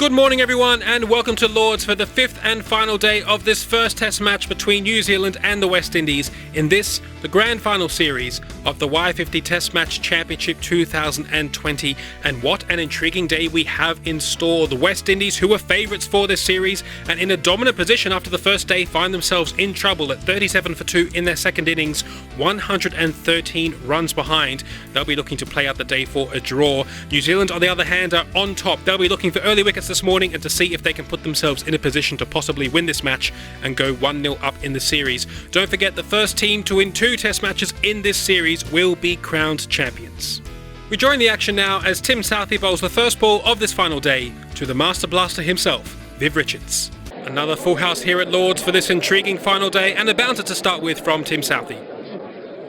Good morning everyone and welcome to Lords for the fifth and final day of this first test match between New Zealand and the West Indies in this, the grand final series of the Y50 Test Match Championship 2020, and what an intriguing day we have in store. The West Indies, who were favourites for this series and in a dominant position after the first day, find themselves in trouble at 37 for 2 in their second innings, 113 runs behind. They'll be looking to play out the day for a draw. New Zealand on the other hand are on top. They'll be looking for early wickets this morning and to see if they can put themselves in a position to possibly win this match and go 1-0 up in the series. Don't forget, the first team to win 2 test matches in this series will be crowned champions. We join the action now as Tim Southee bowls the first ball of this final day to the Master Blaster himself, Viv Richards. Another full house here at Lords for this intriguing final day, and a bouncer to start with from Tim Southee.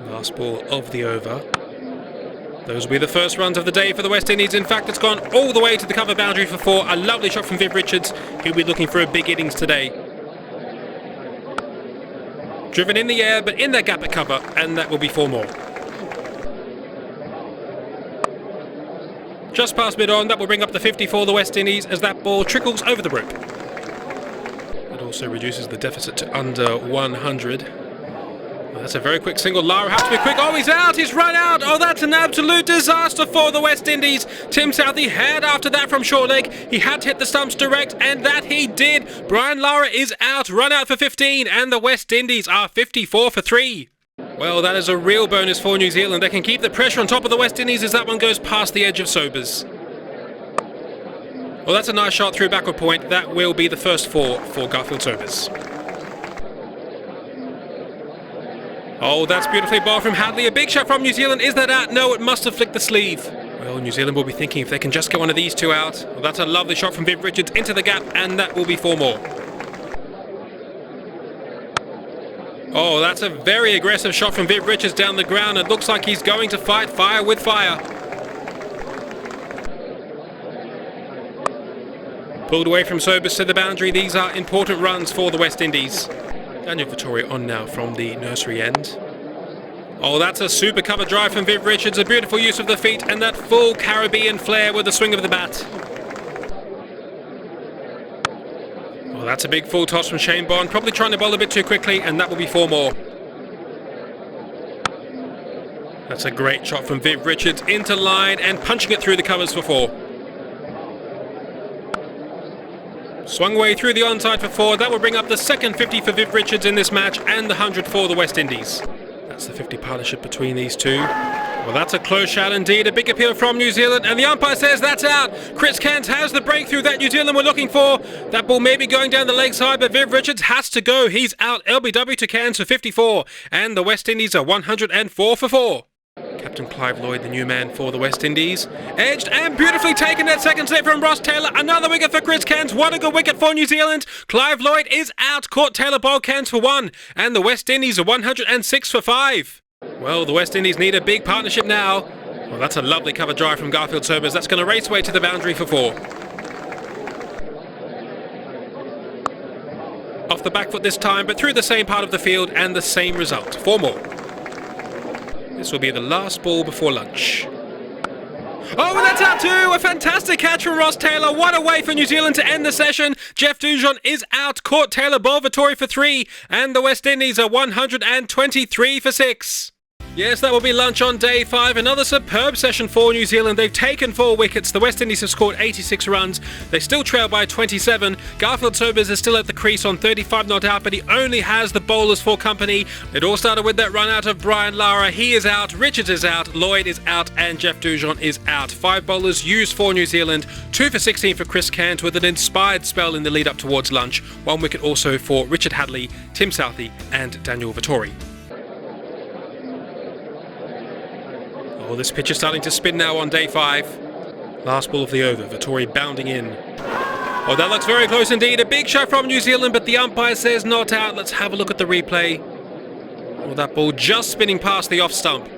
Last ball of the over. Those will be the first runs of the day for the West Indies. In fact, it's gone all the way to the cover boundary for 4. A lovely shot from Viv Richards. He'll be looking for a big innings today. Driven in the air, but in that gap at cover, and that will be 4 more. Just past mid-on, that will bring up the 50 for the West Indies as that ball trickles over the rope. It also reduces the deficit to under 100. That's a very quick single. Lara has to be quick. Oh, he's out. He's run out. Oh, that's an absolute disaster for the West Indies. Tim Southee had after that from short leg. He had to hit the stumps direct, and that he did. Brian Lara is out. Run out for 15, and the West Indies are 54 for 3. Well, that is a real bonus for New Zealand. They can keep the pressure on top of the West Indies as that one goes past the edge of Sobers. Well, that's a nice shot through backward point. That will be the first 4 for Garfield Sobers. Oh, that's beautifully bowled from Hadley. A big shot from New Zealand. Is that out? No, it must have flicked the sleeve. Well, New Zealand will be thinking if they can just get one of these 2 out. Well, that's a lovely shot from Viv Richards into the gap, and that will be 4 more. Oh, that's a very aggressive shot from Viv Richards down the ground. It looks like he's going to fight fire with fire. Pulled away from Sobers to the boundary. These are important runs for the West Indies. Daniel Vettori on now from the nursery end. Oh, that's a super cover drive from Viv Richards. A beautiful use of the feet and that full Caribbean flair with the swing of the bat. Oh, that's a big full toss from Shane Bond. Probably trying to bowl a bit too quickly, and that will be 4 more. That's a great shot from Viv Richards into line and punching it through the covers for 4. Swung away through the onside for 4. That will bring up the second 50 for Viv Richards in this match and the 100 for the West Indies. That's the 50 partnership between these 2. Well, that's a close shot indeed. A big appeal from New Zealand, and the umpire says that's out. Chris Cairns has the breakthrough that New Zealand were looking for. That ball may be going down the leg side, but Viv Richards has to go. He's out. LBW to Cairns for 54, and the West Indies are 104 for 4. Captain Clive Lloyd, the new man for the West Indies. Edged and beautifully taken that second set from Ross Taylor. Another wicket for Chris Cairns. What a good wicket for New Zealand. Clive Lloyd is out. Caught Taylor bowled Cairns for 1. And the West Indies are 106 for 5. Well, the West Indies need a big partnership now. Well, that's a lovely cover drive from Garfield Sobers. That's going to race away to the boundary for 4. Off the back foot this time, but through the same part of the field, and the same result. 4 more. This will be the last ball before lunch. Oh, and that's out too! A fantastic catch from Ross Taylor. What a way for New Zealand to end the session. Jeff Dujon is out. Caught Taylor bowled Vettori for 3. And the West Indies are 123 for 6. Yes, that will be lunch on day 5. Another superb session for New Zealand. They've taken 4 wickets. The West Indies have scored 86 runs. They still trail by 27. Garfield Sobers is still at the crease on 35 not out, but he only has the bowlers for company. It all started with that run out of Brian Lara. He is out, Richards is out, Lloyd is out, and Jeff Dujon is out. 5 bowlers used for New Zealand. 2 for 16 for Chris Cairns with an inspired spell in the lead up towards lunch. 1 wicket also for Richard Hadley, Tim Southee, and Daniel Vettori. Oh, this pitch is starting to spin now on day 5. Last ball of the over, Vettori bounding in. Oh, that looks very close indeed. A big shot from New Zealand, but the umpire says not out. Let's have a look at the replay. Oh, that ball just spinning past the off stump.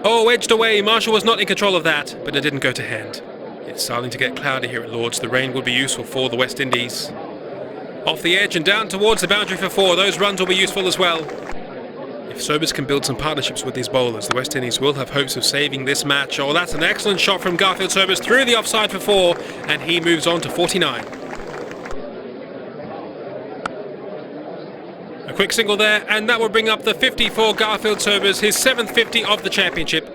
Oh, edged away. Marshall was not in control of that, but it didn't go to hand. It's starting to get cloudy here at Lords. The rain will be useful for the West Indies. Off the edge and down towards the boundary for 4. Those runs will be useful as well. If Sobers can build some partnerships with these bowlers, the West Indies will have hopes of saving this match. Oh, that's an excellent shot from Garfield Sobers through the offside for 4, and he moves on to 49. A quick single there, and that will bring up the 50 for Garfield Sobers, his 7th 50 of the championship.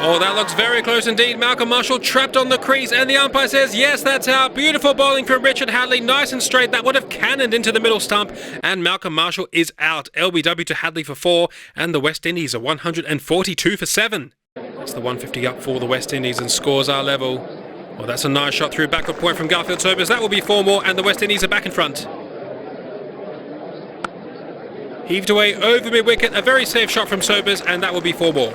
Oh, that looks very close indeed. Malcolm Marshall trapped on the crease, and the umpire says, yes, that's out. Beautiful bowling from Richard Hadley, nice and straight. That would have cannoned into the middle stump, and Malcolm Marshall is out. LBW to Hadley for 4, and the West Indies are 142 for 7. That's the 150 up for the West Indies, and scores are level. Well, that's a nice shot through backward point from Garfield Sobers. That will be 4 more, and the West Indies are back in front. Heaved away over mid-wicket, a very safe shot from Sobers, and that will be 4 more.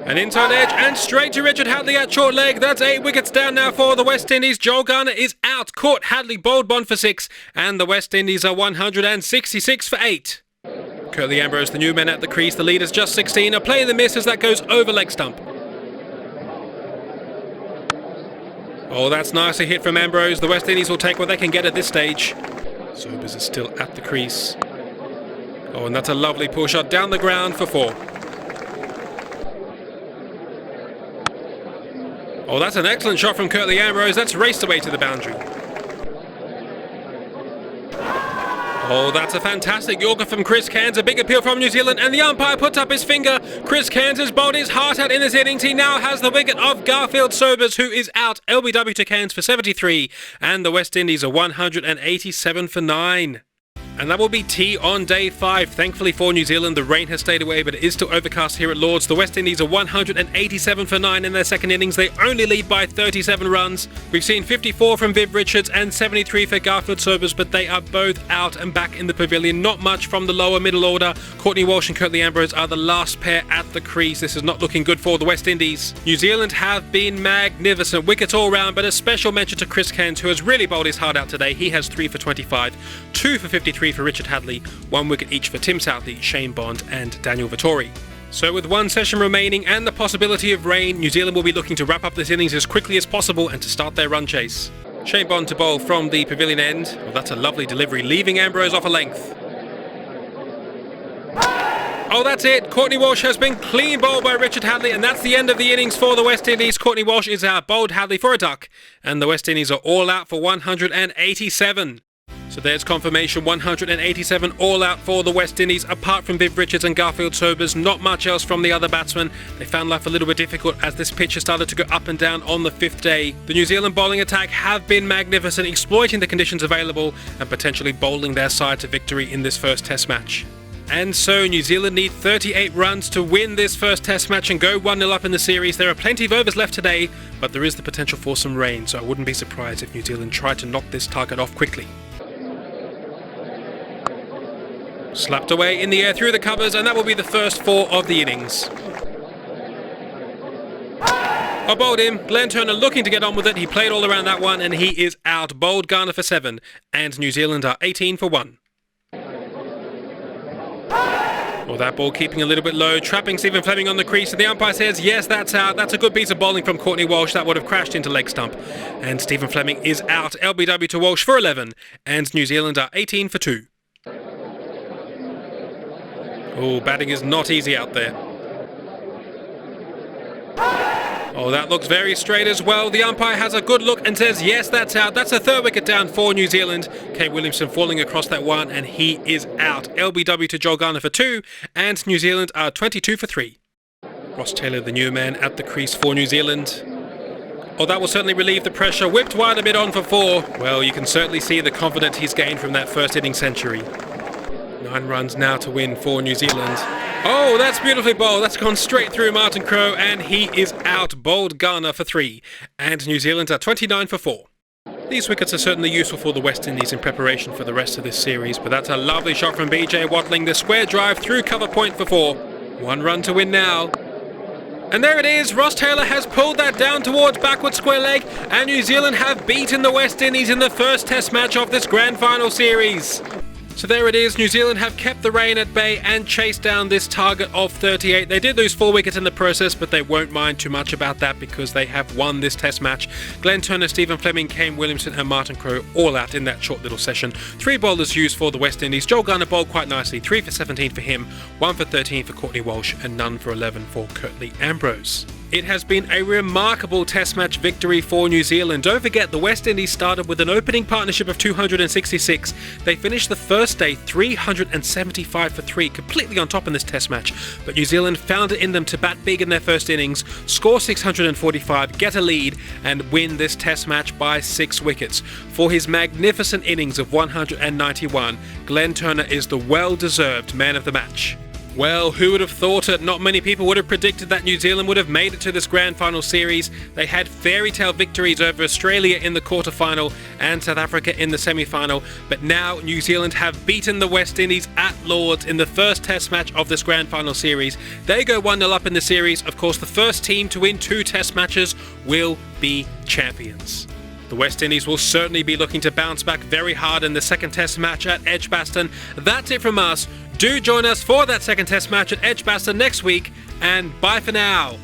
An inside edge and straight to Richard Hadley at short leg. That's 8 wickets down now for the West Indies. Joel Garner is out. Caught Hadley bowled Bond for 6, and the West Indies are 166 for 8. Curtly Ambrose, the new man at the crease. The lead is just 16. A play in the miss as that goes over leg stump. Oh, that's nicely hit from Ambrose. The West Indies will take what they can get at this stage. Sobers is still at the crease. Oh, and that's a lovely pull shot down the ground for 4. Oh, that's an excellent shot from Curtly Ambrose. That's raced away to the boundary. Oh, that's a fantastic Yorker from Chris Cairns. A big appeal from New Zealand, and the umpire puts up his finger. Chris Cairns has bowled his heart out in this innings. He now has the wicket of Garfield Sobers, who is out. LBW to Cairns for 73, and the West Indies are 187 for 9. And that will be tea on day 5. Thankfully for New Zealand, the rain has stayed away, but it is still overcast here at Lord's. The West Indies are 187 for 9 in their second innings. They only lead by 37 runs. We've seen 54 from Viv Richards and 73 for Garfield Sobers, but they are both out and back in the pavilion. Not much from the lower middle order. Courtney Walsh and Curtly Ambrose are the last pair at the crease. This is not looking good for the West Indies. New Zealand have been magnificent. Wickets all round, but a special mention to Chris Cairns, who has really bowled his heart out today. He has 3 for 25, 2 for 53 for Richard Hadley, 1 wicket each for Tim Southey, Shane Bond and Daniel Vettori. So with 1 session remaining and the possibility of rain, New Zealand will be looking to wrap up this innings as quickly as possible and to start their run chase. Shane Bond to bowl from the pavilion end. Well, that's a lovely delivery, leaving Ambrose off a length. Oh, that's it. Courtney Walsh has been clean bowled by Richard Hadley, and that's the end of the innings for the West Indies. Courtney Walsh is out, bowled Hadley for a duck, and the West Indies are all out for 187. So there's confirmation, 187 all out for the West Indies. Apart from Viv Richards and Garfield Sobers, not much else from the other batsmen. They found life a little bit difficult as this pitch has started to go up and down on the 5th day. The New Zealand bowling attack have been magnificent, exploiting the conditions available and potentially bowling their side to victory in this first Test match. And so New Zealand need 38 runs to win this first Test match and go 1-0 up in the series. There are plenty of overs left today, but there is the potential for some rain, so I wouldn't be surprised if New Zealand tried to knock this target off quickly. Slapped away in the air through the covers, and that will be the first 4 of the innings. I bowled him. Glenn Turner looking to get on with it. He played all around that one, and he is out. Bowled Garner for 7, and New Zealand are 18 for 1. Well, that ball keeping a little bit low, trapping Stephen Fleming on the crease, and the umpire says, yes, that's out. That's a good piece of bowling from Courtney Walsh. That would have crashed into leg stump. And Stephen Fleming is out. LBW to Walsh for 11, and New Zealand are 18 for 2. Oh, batting is not easy out there. Oh, that looks very straight as well. The umpire has a good look and says, yes, that's out. That's a 3rd wicket down for New Zealand. Kate Williamson falling across that one, and he is out. LBW to Joel Garner for 2, and New Zealand are 22 for 3. Ross Taylor, the new man at the crease for New Zealand. Oh, that will certainly relieve the pressure. Whipped wide a bit on for 4. Well, you can certainly see the confidence he's gained from that first inning century. 9 runs now to win for New Zealand. Oh, that's beautifully bowled. That's gone straight through Martin Crowe, and he is out. Bowled Garner for 3, and New Zealand are 29 for 4. These wickets are certainly useful for the West Indies in preparation for the rest of this series, but that's a lovely shot from BJ Watling. The square drive through cover point for 4. 1 run to win now. And there it is. Ross Taylor has pulled that down towards backward square leg, and New Zealand have beaten the West Indies in the first Test match of this Grand Final series. So there it is. New Zealand have kept the rain at bay and chased down this target of 38. They did lose 4 wickets in the process, but they won't mind too much about that because they have won this test match. Glenn Turner, Stephen Fleming, Kane Williamson and Martin Crowe all out in that short little session. 3 bowlers used for the West Indies. Joel Garner bowled quite nicely. 3 for 17 for him, 1 for 13 for Courtney Walsh and none for 11 for Curtly Ambrose. It has been a remarkable test match victory for New Zealand. Don't forget, the West Indies started with an opening partnership of 266. They finished the first day 375 for 3, completely on top in this test match. But New Zealand found it in them to bat big in their first innings, score 645, get a lead and win this test match by 6 wickets. For his magnificent innings of 191, Glenn Turner is the well-deserved man of the match. Well, who would have thought it? Not many people would have predicted that New Zealand would have made it to this grand final series. They had fairy tale victories over Australia in the quarterfinal and South Africa in the semi-final, but now New Zealand have beaten the West Indies at Lords in the first test match of this grand final series. They go 1-0 up in the series. Of course, the first team to win 2 test matches will be champions. The West Indies will certainly be looking to bounce back very hard in the second test match at Edgbaston. That's it from us. Do join us for that second test match at Edgbaston next week, and bye for now.